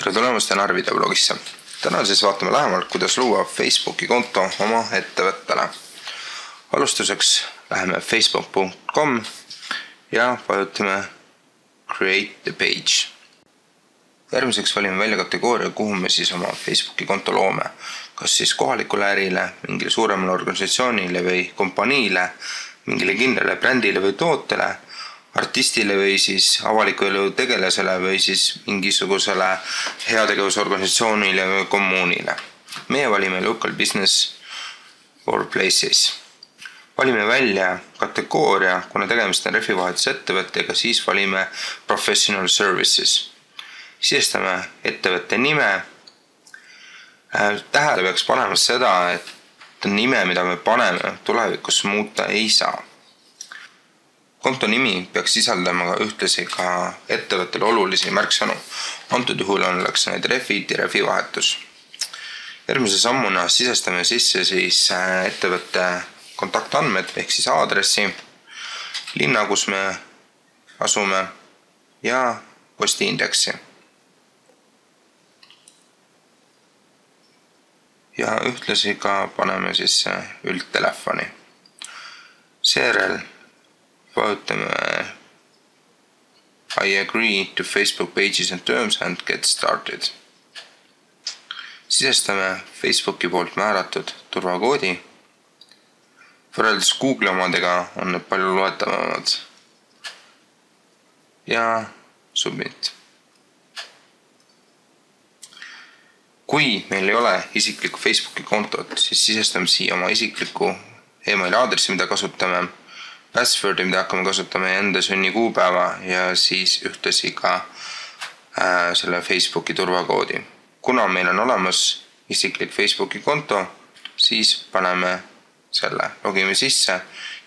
tere tulemast Janar videoblogisse. Täna siis vaatame lähemalt, kuidas luua Facebooki konto oma ettevõttele. Alustuseks läheme facebook.com ja vajutame Create the page. Järgmiseks valime välja kategooria, kuhu me siis oma Facebooki konto loome. Kas siis kohalikule ärile, mingile suuremale organisatsioonile või kompaniile, mingile kindlale brändile või tootele, artistile või siis avaliku elu tegelasele või siis mingisugusele heategevusorganisatsioonile või kommuunile. Meie valime local business or places. Valime välja kategooria, kuna tegemist on refivahetusettevõttega, siis valime professional services. Sisestame ettevõtte nime. Tähele peaks panema seda, et nime, mida me paneme, tulevikus muuta ei saa. Konto nimi peaks sisaldama ühtlasi ka ettevõttele olulisi märksõnu. Antud juhul oleks need refid ja refivahetus. Järgmise sammuna sisestame sisse siis ettevõtte kontaktandmed ehk siis aadressi, linna, kus me asume ja postiindeksi. Ja ühtlasi ka paneme sisse üldtelefoni. Seejärel vajutame I agree to Facebook pages and terms and get started. Sisestame Facebooki poolt määratud turvakoodi. Võrreldes Google omadega on need palju loetavamad. Ja submit. Kui meil ei ole isiklikku Facebooki kontot, siis sisestame siia oma isikliku emaili aadressi, mida kasutame, passwordi, mida hakkame kasutama enda sünnikuupäeva ja siis ühtlasi ka selle Facebooki turvakoodi. Kuna meil on olemas isiklik Facebooki konto, siis paneme selle, logime sisse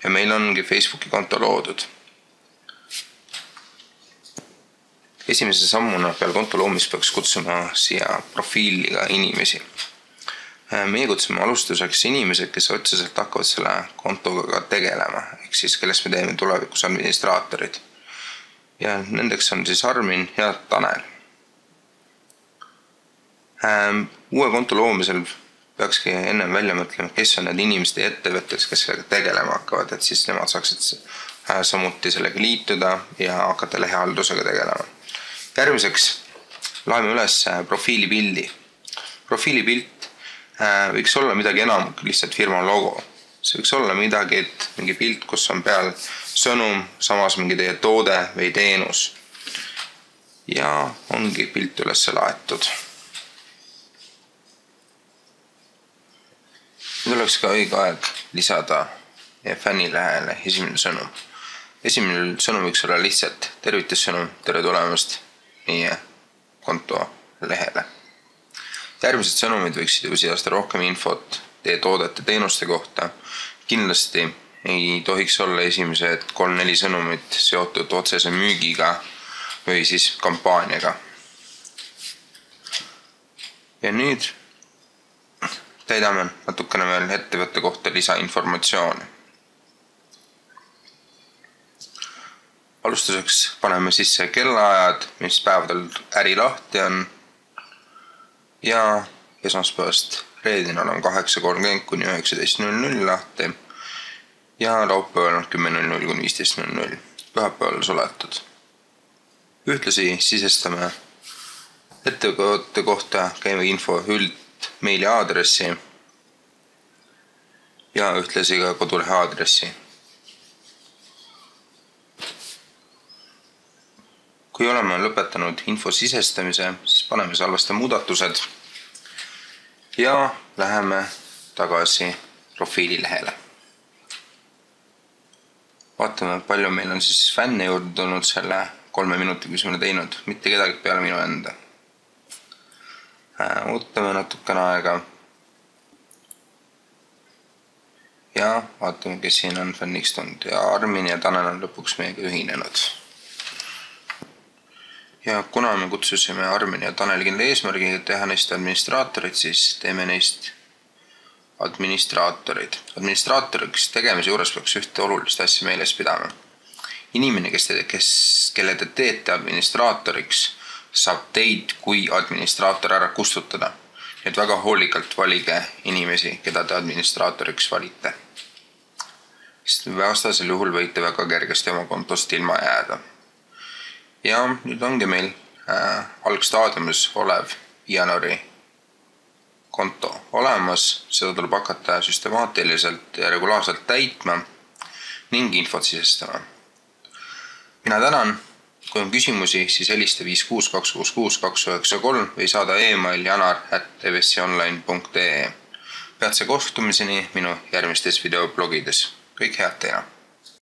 ja meil ongi Facebooki konto loodud. Esimese sammuna peale konto loomist peaks kutsuma siia profiiliga inimesi. Meie kutsume alustuseks inimesed, kes otseselt hakkavad selle kontoga tegelema, ehk siis kellest me teeme tulevikus administraatorid. Ja nendeks on siis Armin ja Tanel. Uue konto loomisel peakski ennem välja mõtlema, kes on need inimesed ja ettevõtted, kes sellega tegelema hakkavad, et siis nemad saaksid samuti sellega liituda ja hakata lehehaldusega tegelema. Järgmiseks laeme üles profiilipildi. Profiilipilt võiks olla midagi enam kui lihtsalt firma logo. See võiks olla midagi, et mingi pilt, kus on peal sõnum, samas mingi teie toode või teenus. Ja ongi pilt üles laetud. Nüüd oleks ka õige aeg lisada fännilehele esimene sõnum. Esimene sõnum võiks olla lihtsalt tervitussõnum, tere tulemast meie konto lehele. Järgmised sõnumid võiksid ju sisestada rohkem infot teie toodete teenuste kohta. Kindlasti ei tohiks olla esimesed 3-4 sõnumit seotud otsese müügiga või siis kampaaniaga. Ja nüüd täidame natukene veel ettevõtte kohta lisainformatsiooni. Alustuseks paneme sisse kellaajad, mis päevadel äri lahti on ja esmaspäevast reedinal on 8:30 kuni 19:00 lahti ja laupäeval on 10:00 kuni 15:00 pühapäeval suletud. Ühtlasi sisestame ettevõtte kohta käiva info meili aadressi ja ühtlasi ka kodulehe aadressi. Kui oleme lõpetanud info sisestamise, siis paneme salvesta muudatused ja läheme tagasi profiililehele. Vaatame, palju meil on siis fänne juurde tulnud selle 3 minutiga, mis me teinud, mitte kedagi peale minu enda. Ootame natukene aega ja vaatame, kes siin on fänniks tulnud ja Armin ja Tanel on lõpuks meiega ühinenud. Ja kuna me kutsusime Armin ja Tanel kindla eesmärgiga teha neist administraatorid, siis teeme neist administraatorid. Administraatoriks tegemise juures peaks ühte olulist asja meeles pidama. Inimene, kelle te teete administraatoriks, saab teid kui administraator ära kustutada. Et väga hoolikalt valige inimesi, keda te administraatoriks valite. Sest vastasel juhul võite väga kergesti oma kontost ilma jääda. Ja nüüd ongi meil algstaadiumis olev jaanuari konto olemas. Seda tuleb hakata süstemaatiliselt ja regulaarselt täitma ning infot sisestama. Mina tänan. Kui on küsimusi, siis helista 56266 või saada e-mail janar@tvsionline.ee. Peatse kohtumiseni minu järgmistes videoblogides. Kõik head teile!